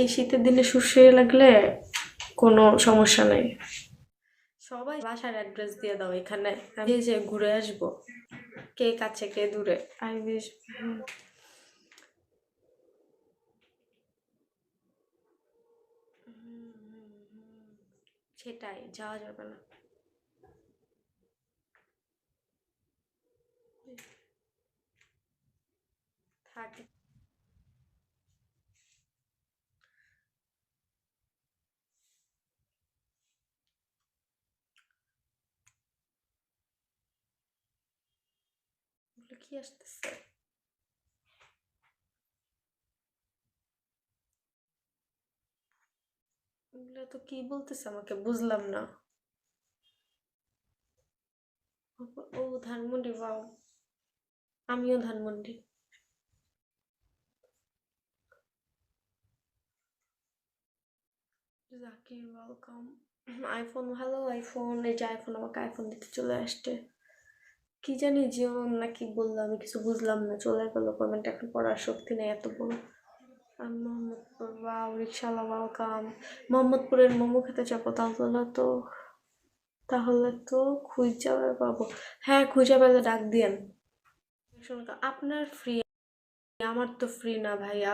এই শীতের দিনে শুষ্ক লাগলে কোনো সমস্যা নেই। সবাই বাসার অ্যাড্রেস দিয়ে দাও, এখানে আমি এই যে ঘুরে আসবো, কে কাছে কে দূরে। I wish. সেটাই, যাওয়া যাবে না। থার্টি কি আসতেছে? এগুলো তো কি বলতেছে আমাকে, বুঝলাম না। ও ধানমন্ডি, বাও। আমিও ধানমন্ডি। জাকির ওয়েলকাম। আইফোন ভালো, আইফোন, এই যে আইফোন আমাকে আইফোন দিতে চলে আসছে। কি জানি জীবন নাকি বললো, আমি কিছু বুঝলাম না, চলে গেলো কমেন্ট, এখন পড়ার শক্তি নেই এত বড়। আমি মোহাম্মদপুর, বাও, রিক্সাওয়ালা ওয়েলকাম। মোহাম্মদপুরের মোমো খেতে যাবো, তাহলে তো খুঁজে পাবো। হ্যাঁ, খুঁজে পেলে ডাক দিয়েন। শোনো তো, আপনার ফ্রি, আমার তো ফ্রি না ভাইয়া।